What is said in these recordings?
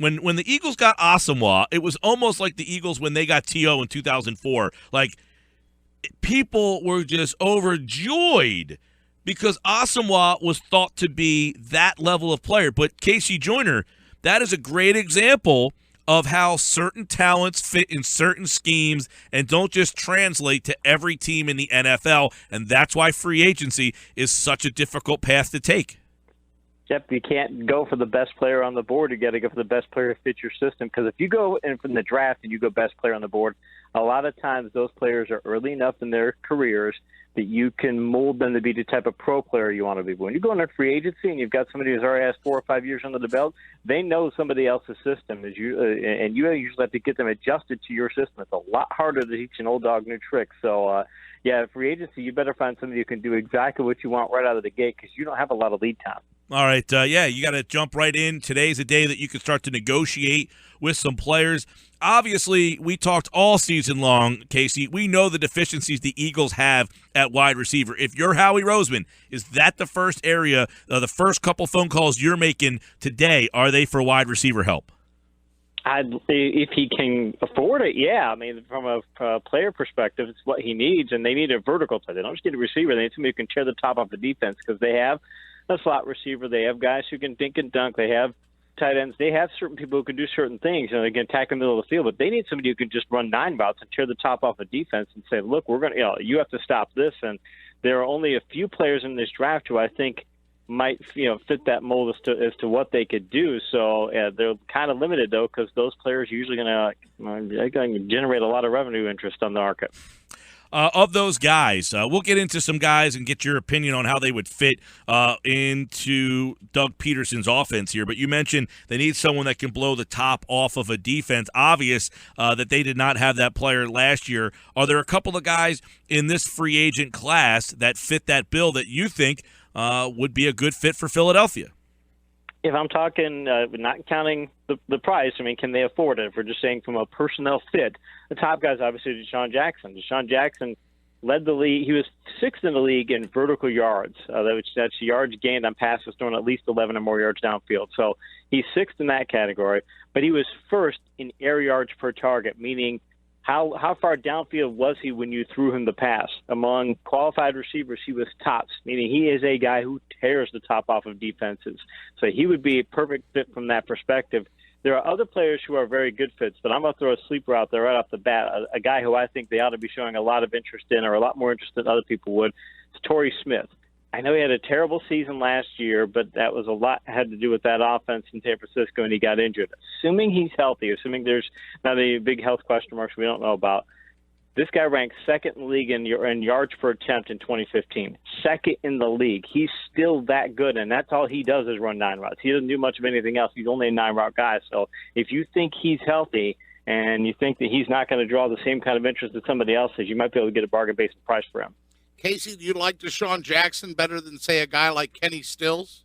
When the Eagles got Asamoah, it was almost like the Eagles when they got T.O. in 2004. Like, people were just overjoyed because Asamoah was thought to be that level of player. But KC Joyner, that is a great example of how certain talents fit in certain schemes and don't just translate to every team in the NFL, and that's why free agency is such a difficult path to take. Yep, you can't go for the best player on the board. You got to go for the best player to fit your system. Because if you go in from the draft and you go best player on the board, a lot of times those players are early enough in their careers that you can mold them to be the type of pro player you want to be. When you go into free agency and you've got somebody who's already has 4 or 5 years under the belt, they know somebody else's system, and you usually have to get them adjusted to your system. It's a lot harder to teach an old dog new tricks. So, free agency, you better find somebody who can do exactly what you want right out of the gate because you don't have a lot of lead time. All right, you got to jump right in. Today's a day that you can start to negotiate with some players. Obviously, we talked all season long, Casey. We know the deficiencies the Eagles have at wide receiver. If you're Howie Roseman, is that the first area, the first couple phone calls you're making today, are they for wide receiver help? If he can afford it, yeah. I mean, from a player perspective, it's what he needs, and they need a vertical play. They don't just get a receiver. They need somebody who can tear the top off the defense because they have a slot receiver. They have guys who can dink and dunk. They have tight ends. They have certain people who can do certain things, and they can attack in the middle of the field. But they need somebody who can just run 9 routes and tear the top off the defense and say, look, we're going to, you have to stop this. And there are only a few players in this draft who I think might fit that mold as to what they could do. So they're kind of limited, though, because those players are usually going to generate a lot of revenue interest on the market. Of those guys, we'll get into some guys and get your opinion on how they would fit into Doug Peterson's offense here. But you mentioned they need someone that can blow the top off of a defense. Obvious that they did not have that player last year. Are there a couple of guys in this free agent class that fit that bill that you think would be a good fit for Philadelphia? If I'm talking, not counting the price, I mean, can they afford it? If we're just saying from a personnel fit, the top guy's obviously Deshaun Jackson. Deshaun Jackson led the league. He was 6th in the league in vertical yards. That's yards gained on passes thrown at least 11 or more yards downfield. So he's 6th in that category. But he was 1st in air yards per target, meaning how far downfield was he when you threw him the pass? Among qualified receivers, he was tops, meaning he is a guy who tears the top off of defenses. So he would be a perfect fit from that perspective. There are other players who are very good fits, but I'm going to throw a sleeper out there right off the bat, a guy who I think they ought to be showing a lot of interest in, or a lot more interest than other people would. It's Torrey Smith. I know he had a terrible season last year, but that was a lot had to do with that offense in San Francisco, and he got injured. Assuming he's healthy, assuming there's not any big health question marks we don't know about, this guy ranked 2nd in the league in yards per attempt in 2015. 2nd in the league. He's still that good, and that's all he does is run 9 routes. He doesn't do much of anything else. He's only a 9-route guy. So if you think he's healthy and you think that he's not going to draw the same kind of interest that somebody else is, you might be able to get a bargain-based price for him. Casey, do you like Deshaun Jackson better than, say, a guy like Kenny Stills?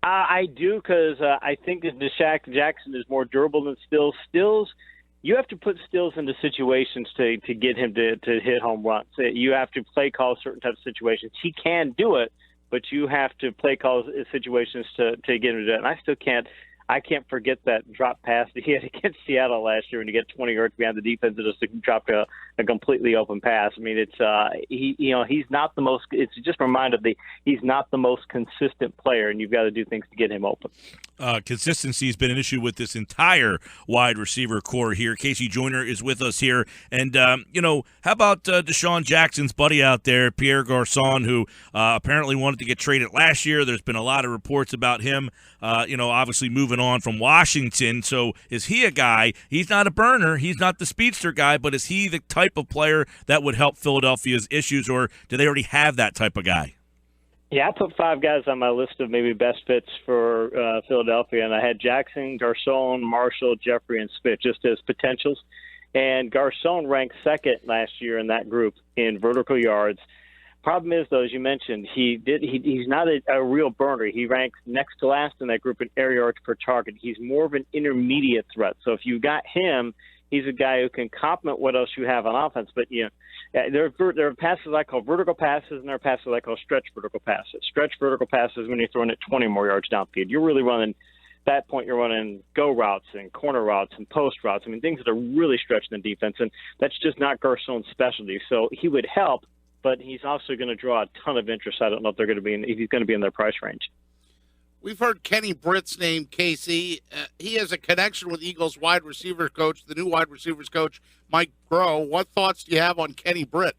I do, because I think that Deshaun Jackson is more durable than Stills. Stills, you have to put Stills into situations to get him to hit home runs. You have to play call certain types of situations. He can do it, but you have to play call situations to get him to do it. And I can't forget that drop pass that he had against Seattle last year when you get 20 yards behind the defense and just dropped a completely open pass. I mean, it's he's not the most. It's just a reminder that he's not the most consistent player, and you've got to do things to get him open. Consistency has been an issue with this entire wide receiver core here. KC Joyner is with us here. And, how about Deshaun Jackson's buddy out there, Pierre Garçon, who apparently wanted to get traded last year. There's been a lot of reports about him, obviously moving on from Washington. So is he a guy? He's not a burner. He's not the speedster guy, but is he the type of player that would help Philadelphia's issues, or do they already have that type of guy? Yeah, I put 5 guys on my list of maybe best fits for Philadelphia, and I had Jackson, Garçon, Marshall, Jeffrey, and Smith just as potentials. And Garçon ranked 2nd last year in that group in vertical yards. Problem is, though, as you mentioned, he's not a real burner. He ranks next to last in that group in air yards per target. He's more of an intermediate threat. So if you got him, he's a guy who can complement what else you have on offense. But, there are passes I call vertical passes, and there are passes I call stretch vertical passes. Stretch vertical passes when you're throwing it 20 more yards downfield. You're really running that point you're running go routes and corner routes and post routes. I mean, things that are really stretching the defense, and that's just not Garcon's specialty. So he would help, but he's also going to draw a ton of interest. I don't know if they're going to be if he's going to be in their price range. We've heard Kenny Britt's name, KC. He has a connection with Eagles wide receiver coach, the new wide receivers coach, Mike Groh. What thoughts do you have on Kenny Britt?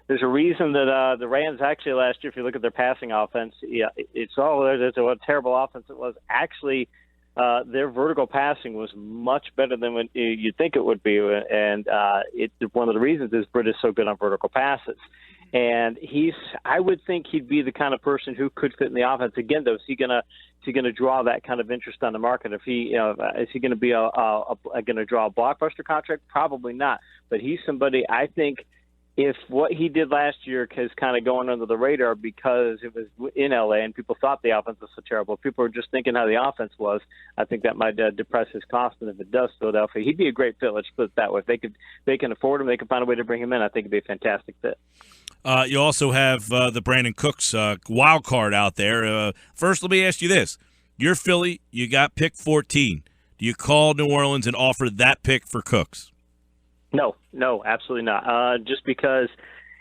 There's a reason that the Rams actually last year, if you look at their passing offense, it's what a terrible offense it was. Actually, their vertical passing was much better than what you'd think it would be, and one of the reasons is Britt is so good on vertical passes. And I would think he'd be the kind of person who could fit in the offense. Again, though, is he gonna draw that kind of interest on the market? Is he going to be going to draw a blockbuster contract? Probably not. But he's somebody I think. If what he did last year is kind of going under the radar because it was in L.A. and people thought the offense was so terrible, people were just thinking how the offense was, I think that might depress his cost. And if it does, Philadelphia, he'd be a great fit. Let's put it that way. If they can afford him, they can find a way to bring him in. I think it'd be a fantastic fit. You also have the Brandon Cooks wild card out there. First, let me ask you this. You're Philly. You got pick 14. Do you call New Orleans and offer that pick for Cooks? No, absolutely not. Just because,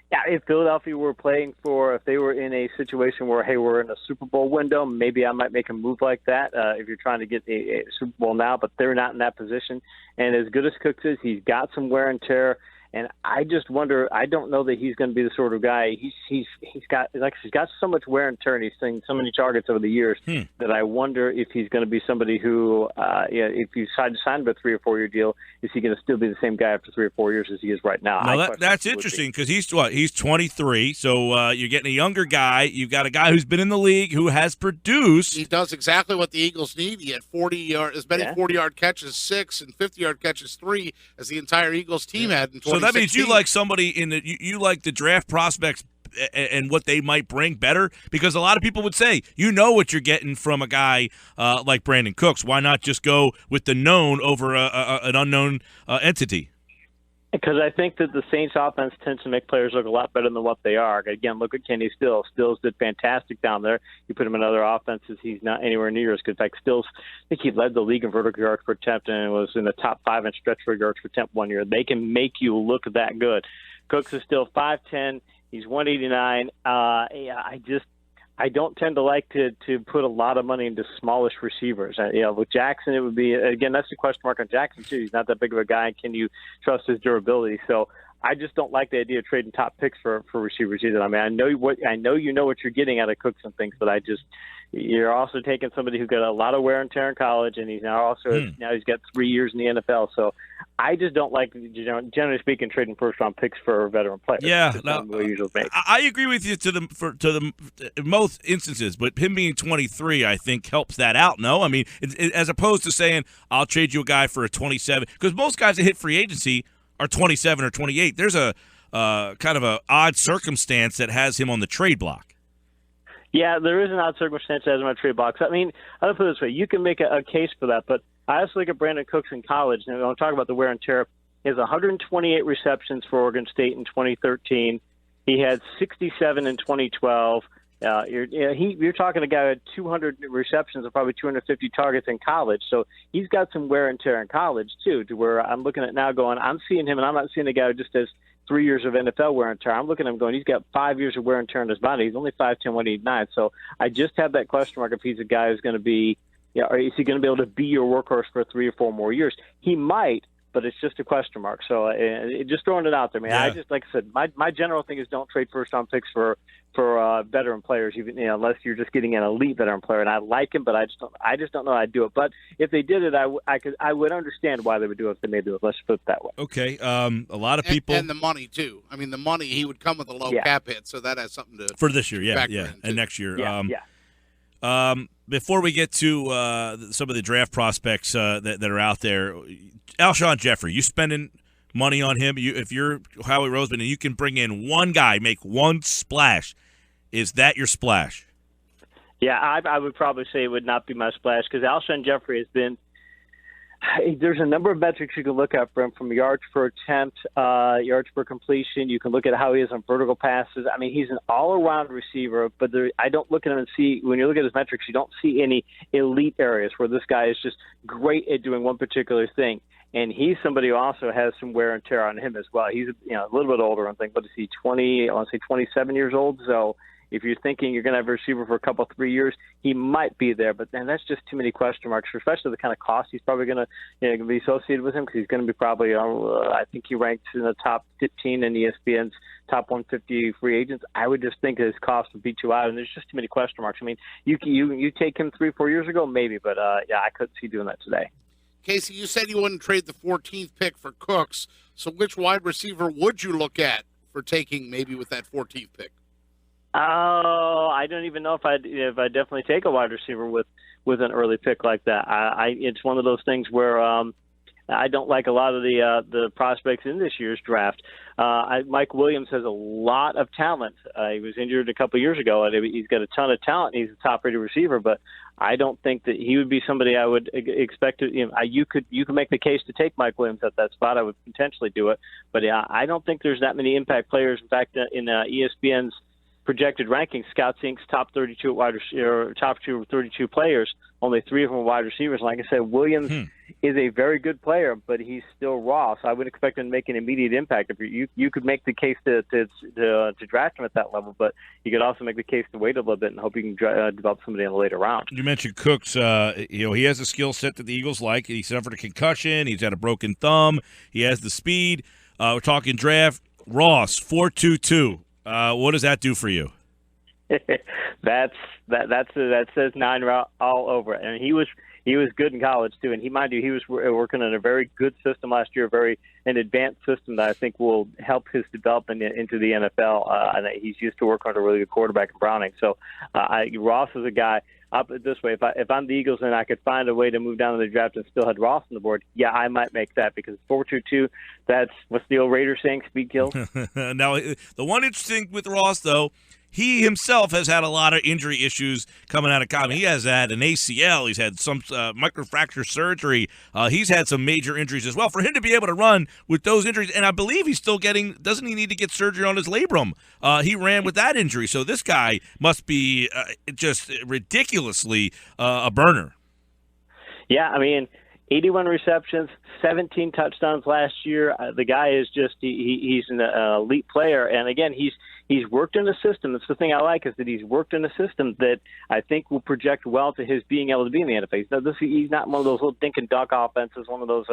if Philadelphia were if they were in a situation where, hey, we're in a Super Bowl window, maybe I might make a move like that if you're trying to get a Super Bowl now, but they're not in that position. And as good as Cooks is, he's got some wear and tear. And I just wonder. I don't know that he's going to be the sort of guy. He's got so much wear and tear, and he's seen so many targets over the years that I wonder if he's going to be somebody who, if you decide to sign him a 3 or 4 year deal, is he going to still be the same guy after 3 or 4 years as he is right now? Now that's interesting because he's 23, so you're getting a younger guy. You've got a guy who's been in the league who has produced. He does exactly what the Eagles need. He had 40-yard catches, 6, and 50-yard catches, 3, as the entire Eagles team had in 2016. So that means you like somebody you like the draft prospects and what they might bring better, because a lot of people would say, what you're getting from a guy like Brandon Cooks. Why not just go with the known over an unknown entity? Because I think that the Saints offense tends to make players look a lot better than what they are. Again, look at Kenny Stills. Stills did fantastic down there. You put him in other offenses, he's not anywhere near as good. In fact, Stills, I think he led the league in vertical yards per attempt and was in the top 5 in stretch for yards per attempt 1 year. They can make you look that good. Cooks is still 5'10". He's 189. I don't tend to like to put a lot of money into smallish receivers. With Jackson, it would be, again, that's the question mark on Jackson, too. He's not that big of a guy. Can you trust his durability? So I just don't like the idea of trading top picks for receivers either. I mean, I know you know what you're getting out of Cooks and things, but you're also taking somebody who got a lot of wear and tear in college, and he's now he's got 3 years in the NFL. So I just don't like, generally speaking, trading first-round picks for veteran players. Yeah, I agree with you to the most instances, but him being 23, I think, helps that out. No, I mean, as opposed to saying I'll trade you a guy for a 27, because most guys that hit free agency are 27 or 28. There's a kind of a odd circumstance that has him on the trade block. Yeah, there is an odd circumstance as in my trade box. I mean, I'll put it this way. You can make a case for that, but I also look at Brandon Cooks in college, and I'm talking about the wear and tear. He has 128 receptions for Oregon State in 2013. He had 67 in 2012. You're talking a guy who had 200 receptions and probably 250 targets in college. So he's got some wear and tear in college, too, to where I'm looking at now going, I'm seeing him, and I'm not seeing a guy who just has 3 years of NFL wear and tear. I'm looking at him going, he's got 5 years of wear and tear in his body. He's only 5'10", 189. So I just have that question mark if he's a guy who's going to be, or is he going to be able to be your workhorse for 3 or 4 more years? He might, but it's just a question mark. So just throwing it out there, man. Yeah. Like I said, my general thing is don't trade first-round picks for veteran players, even unless you're just getting an elite veteran player. And I like him, but I just don't know how I'd do it. But if they did it, I would understand why they would do it if they may do it. Let's put it that way. Okay. A lot of people and the money too. I mean, the money, he would come with a low cap hit, so that has something to for this year. Yeah, and too. Next year. Yeah. Before we get to some of the draft prospects that are out there, Alshon Jeffrey, you spending money on him? If you're Howie Roseman and you can bring in one guy, make one splash, is that your splash? Yeah, I would probably say it would not be my splash because Alshon Jeffrey has been There's a number of metrics you can look at from yards per attempt, yards per completion. You can look at how he is on vertical passes. I mean, he's an all-around receiver, but I don't look at him and see, when you look at his metrics, you don't see any elite areas where this guy is just great at doing one particular thing. And he's somebody who also has some wear and tear on him as well. He's a little bit older. I'm thinking, what is he, 27 years old? So if you're thinking you're going to have a receiver for a couple, 3 years, he might be there. But then that's just too many question marks, especially the kind of cost he's probably going to be associated with him, because he's going to be probably, I think he ranks in the top 15 in ESPN's top 150 free agents. I would just think his cost would be too high, and there's just too many question marks. I mean, you take him 3-4 years ago, maybe, but I couldn't see doing that today. Casey, you said you wouldn't trade the 14th pick for Cooks. So which wide receiver would you look at for taking maybe with that 14th pick? Oh, I don't even know if I'd definitely take a wide receiver with an early pick like that. It's one of those things where I don't like a lot of the prospects in this year's draft. Mike Williams has a lot of talent. He was injured a couple years ago, and he's got a ton of talent. He's a top-rated receiver, but I don't think that he would be somebody I would expect to. You could make the case to take Mike Williams at that spot. I would potentially do it, but I don't think there's that many impact players. In fact, in ESPN's projected rankings, Scott Sink's top 32 wide receiver, top 32 players, only 3 of them are wide receivers. Like I said, Williams is a very good player, but he's still raw, so I wouldn't expect him to make an immediate impact. If you could make the case to draft him at that level, but you could also make the case to wait a little bit and hope you can develop somebody in the later round. You mentioned Cooks. He has a skill set that the Eagles like. He suffered a concussion. He's had a broken thumb. He has the speed. We're talking draft. Ross, 4.22. What does that do for you? that says 9 all over it. And he was good in college too. And he was working in a very good system last year, an advanced system that I think will help his development into the NFL. And he's used to working under a really good quarterback in Browning. So Ross is a guy. I'll put it this way: if I'm the Eagles and I could find a way to move down in the draft and still had Ross on the board, yeah, I might make that, because 4.22. That's what's the old Raiders saying: speed kills. Now, the one interesting with Ross, though, he himself has had a lot of injury issues coming out of college. He has had an ACL. He's had some microfracture surgery. He's had some major injuries as well. For him to be able to run with those injuries, and I believe he's still doesn't he need to get surgery on his labrum? He ran with that injury. So this guy must be just ridiculously a burner. Yeah, I mean, 81 receptions, 17 touchdowns last year. The guy is just he's an elite player, and again, he's worked in a system. That's the thing I like, is that he's worked in a system that I think will project well to his being able to be in the NFL. He's not one of those little dink and dunk offenses, one of those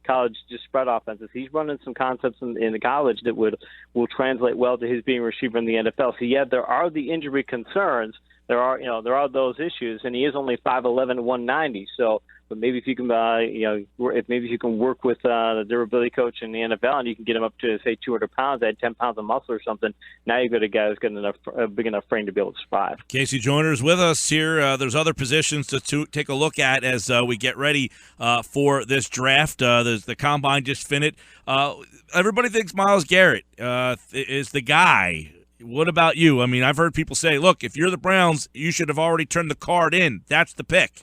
college just spread offenses. He's running some concepts in the college that will translate well to his being a receiver in the NFL. So yeah, there are the injury concerns. There are those issues, and he is only 5'11", 190. So, but maybe if you can, maybe you can work with the durability coach in the NFL, and you can get him up to say 200 pounds, add 10 pounds of muscle or something. Now you've got a guy who's got a big enough frame to be able to survive. KC Joyner is with us here. There's other positions to take a look at as we get ready for this draft. There's the combine just finished. Everybody thinks Myles Garrett is the guy. What about you? I mean, I've heard people say, look, if you're the Browns, you should have already turned the card in. That's the pick.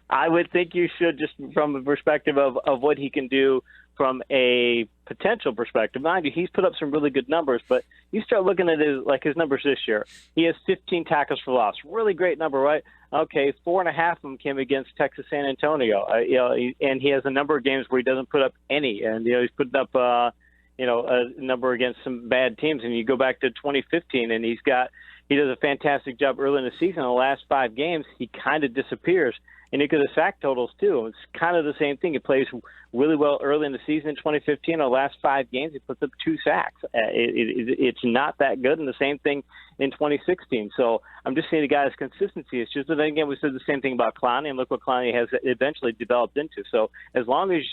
I would think you should, just from the perspective of what he can do from a potential perspective. Mind you, he's put up some really good numbers, but you start looking at his numbers this year. He has 15 tackles for loss. Really great number, right? Okay, 4.5 of them came against Texas San Antonio. And he has a number of games where he doesn't put up any. And, he's putting up a number against some bad teams. And you go back to 2015, and he does a fantastic job early in the season. In the last 5 games, he kind of disappears. And you look at the sack totals, too. It's kind of the same thing. He plays really well early in the season in 2015. In the last 5 games, he puts up 2 sacks. It's not that good. And the same thing in 2016. So I'm just saying the guy's consistency. It's just that, again, we said the same thing about Clowney, and look what Clowney has eventually developed into. So as long as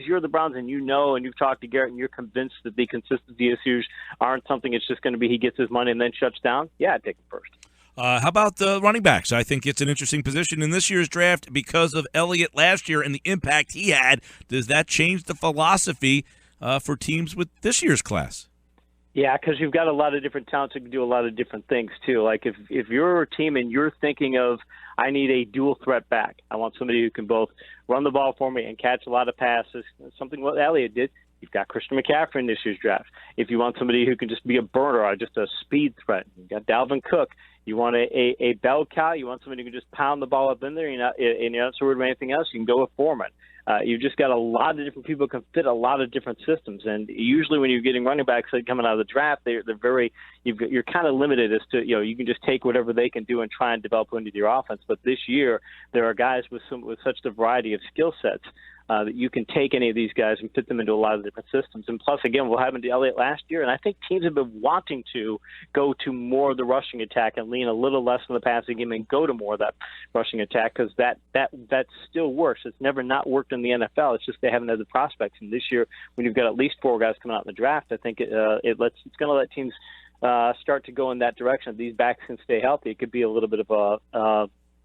you're the Browns and and you've talked to Garrett and you're convinced that the consistency issues aren't something, it's just going to be he gets his money and then shuts down, yeah, I'd take him first. How about the running backs? I think it's an interesting position in this year's draft because of Elliott last year and the impact he had. Does that change the philosophy for teams with this year's class? Yeah, because you've got a lot of different talents that can do a lot of different things too. Like if you're a team and you're thinking of, I need a dual threat back. I want somebody who can both run the ball for me and catch a lot of passes. Something what Elliott did. You've got Christian McCaffrey in this year's draft. If you want somebody who can just be a burner or just a speed threat, you've got Dalvin Cook. You want a bell cow. You want somebody who can just pound the ball up in there. You're not so worried about anything else. You can go with Foreman. You've just got a lot of different people who can fit a lot of different systems. And usually when you're getting running backs coming out of the draft, they're very you're kind of limited as to, you can just take whatever they can do and try and develop into your offense. But this year there are guys with such a variety of skill sets that you can take any of these guys and fit them into a lot of different systems. And plus, again, what happened to Elliott last year, and I think teams have been wanting to go to more of the rushing attack and lean a little less on the passing game and go to more of that rushing attack, because that still works. It's never not worked in the NFL. It's just they haven't had the prospects. And this year, when you've got at least 4 guys coming out in the draft, I think it's going to let teams start to go in that direction. If these backs can stay healthy, it could be a little bit of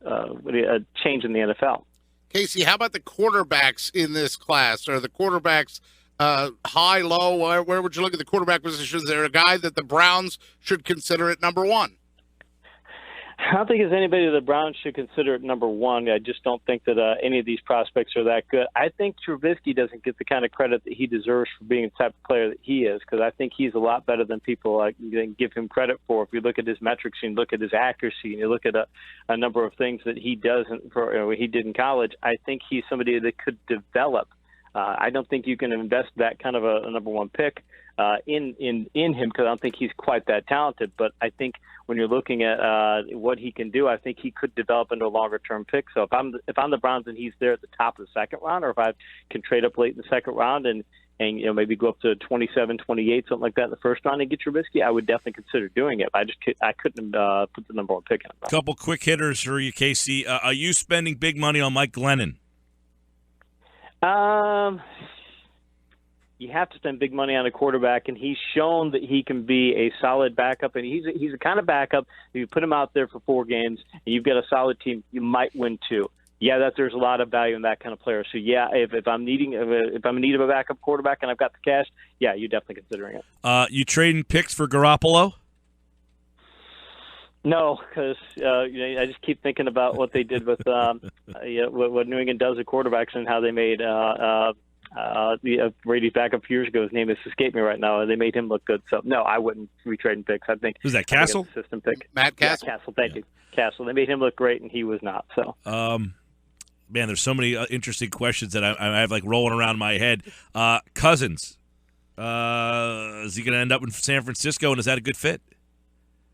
a change in the NFL. Casey, how about the quarterbacks in this class? Are the quarterbacks high, low? Where would you look at the quarterback position? Is there a guy that the Browns should consider at number 1? I don't think there's anybody the Browns should consider at number 1. I just don't think that any of these prospects are that good. I think Trubisky doesn't get the kind of credit that he deserves for being the type of player that he is, because I think he's a lot better than people give him credit for. If you look at his metrics and you look at his accuracy and you look at a number of things that he doesn't he did in college, I think he's somebody that could develop. I don't think you can invest that kind of a number 1 pick in him, because I don't think he's quite that talented. But I think when you're looking at what he can do, I think he could develop into a longer-term pick. So if I'm the Browns and he's there at the top of the second round, or if I can trade up late in the second round and maybe go up to 27, 28, something like that in the first round and get Trubisky, I would definitely consider doing it. But I couldn't put the number 1 pick in it. Couple quick hitters for you, Casey. Are you spending big money on Mike Glennon? You have to spend big money on a quarterback, and he's shown that he can be a solid backup. And he's a kind of backup. If you put him out there for 4 games and you've got a solid team, you might win 2. Yeah, there's a lot of value in that kind of player. So yeah, if I'm in need of a backup quarterback and I've got the cash, yeah, you're definitely considering it. You trading picks for Garoppolo? No, because I just keep thinking about what they did with what New England does with quarterbacks and how they made Brady's backup years ago. His name has escaped me right now, and they made him look good. So no, I wouldn't be trading picks. I think who's that? Castle? System pick. Matt Castle. Yeah, Castle. Thank you, Castle. They made him look great, and he was not. So. Man, there's so many interesting questions that I have rolling around my head. Cousins, is he going to end up in San Francisco, and is that a good fit?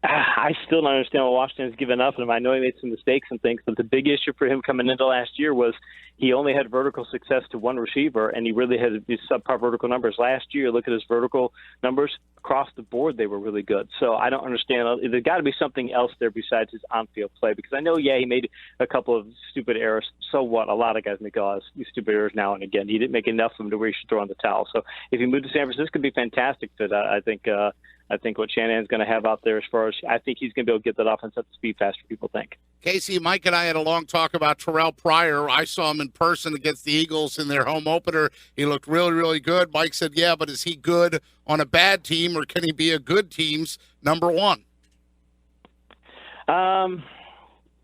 I still don't understand why Washington's given up on him. I know he made some mistakes and things, but the big issue for him coming into last year was he only had vertical success to 1 receiver, and he really had these subpar vertical numbers. Last year, look at his vertical numbers. Across the board, they were really good. So I don't understand. There's got to be something else there besides his on-field play, because I know, he made a couple of stupid errors. So what? A lot of guys make a lot of stupid errors now and again. He didn't make enough of them to where he should throw in the towel. So if he moved to San Francisco, it could be fantastic fit. I think what Shanahan's going to have out there, as far as I think he's going to be able to get that offense up to speed faster than people think. Casey, Mike and I had a long talk about Terrell Pryor. I saw him in person against the Eagles in their home opener. He looked really, really good. Mike said, yeah, but is he good on a bad team, or can he be a good team's number 1?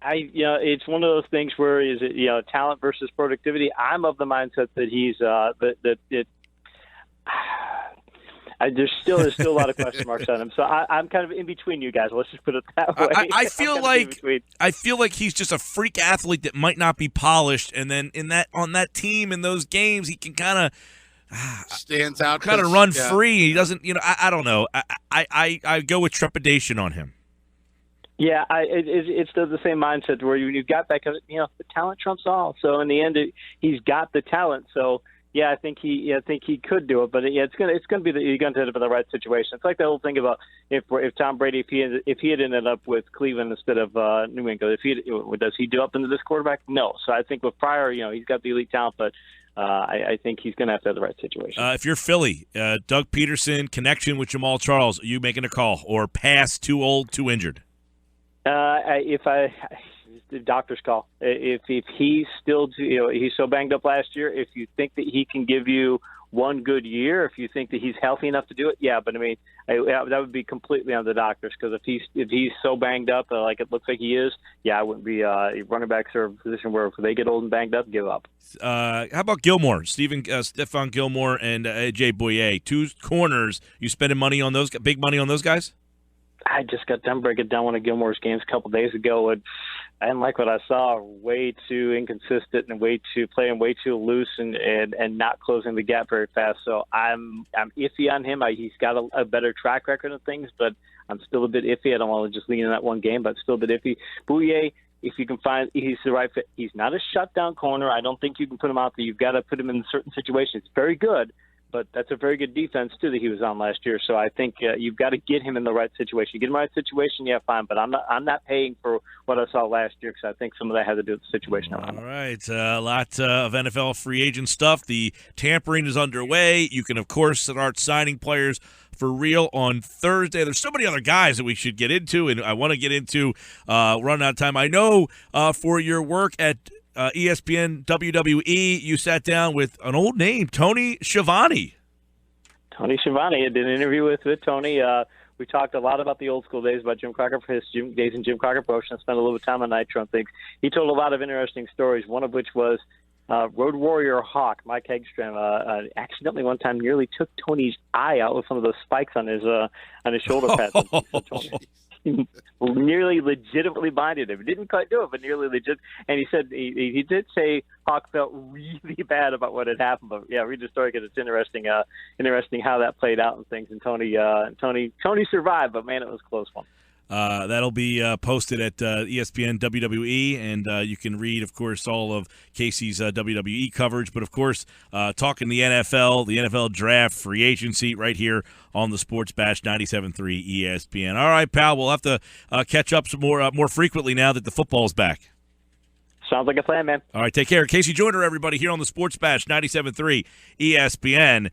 It's one of those things where is it, talent versus productivity. I'm of the mindset that he's there's still a lot of question marks on him. So I'm kind of in between you guys. Let's just put it that way. I feel like he's just a freak athlete that might not be polished, and then on that team in those games, he can kind of stands out, kind of run free. He doesn't, I don't know. I go with trepidation on him. Yeah, it's the same mindset where you've got that, because the talent trumps all. So in the end, he's got the talent. So. Yeah, I think he could do it, but it's gonna be you're gonna end up in the right situation. It's like the whole thing about if Tom Brady if he had ended up with Cleveland instead of New England, does he do up into this quarterback? No. So I think with Pryor, he's got the elite talent, but I think he's gonna have to have the right situation. If you're Philly, Doug Peterson connection with Jamal Charles, are you making a call or pass? Too old, too injured? The doctor's call. If he's still, he's so banged up last year, if you think that he can give you one good year, if you think that he's healthy enough to do it, yeah. But I mean, that would be completely on the doctors, because if he's so banged up like it looks like he is, yeah, I wouldn't be running backs are a position where if they get old and banged up, give up. How about Gilmore, Stephon Gilmore and AJ Bouye, two corners? You spending money on those, big money on those guys? I just got done breaking down one of Gilmore's games a couple days ago, and I didn't like what I saw. Way too inconsistent and playing way too loose and not closing the gap very fast. So I'm iffy on him. He's got a better track record of things, but I'm still a bit iffy. I don't want to just lean in that one game, but still a bit iffy. Bouye, if you can find, he's the right fit. He's not a shutdown corner. I don't think you can put him out there. You've got to put him in certain situations. Very good. But that's a very good defense, too, that he was on last year. So I think you've got to get him in the right situation. You get him in the right situation, yeah, fine. But I'm not paying for what I saw last year, because I think some of that had to do with the situation around him. All right. A lot of NFL free agent stuff. The tampering is underway. You can, of course, start signing players for real on Thursday. There's so many other guys that we should get into, and I want to get into running out of time. I know for your work at ESPN WWE, you sat down with an old name, Tony Schiavone. Tony Schiavone. I did an interview with Tony. We talked a lot about the old school days, about Jim Crockett, for his days in Jim Crockett Promotion. I spent a little time on Nitro and things. He told a lot of interesting stories, one of which was Road Warrior Hawk, Mike Hegstrom, accidentally one time nearly took Tony's eye out with one of those spikes on his shoulder pads. Nearly legitimately blinded him. Didn't quite do it, but nearly legit. And he said he did say Hawk felt really bad about what had happened. But yeah, read the story, because it's interesting how that played out and things. And Tony survived, but man, it was a close one. That'll be posted at ESPN WWE, and you can read, of course, all of Casey's WWE coverage. But, of course, talking the NFL draft, free agency right here on the Sports Bash 97.3 ESPN. All right, pal, we'll have to catch up some more frequently now that the football's back. Sounds like a plan, man. All right, take care. KC Joyner, everybody, here on the Sports Bash 97.3 ESPN.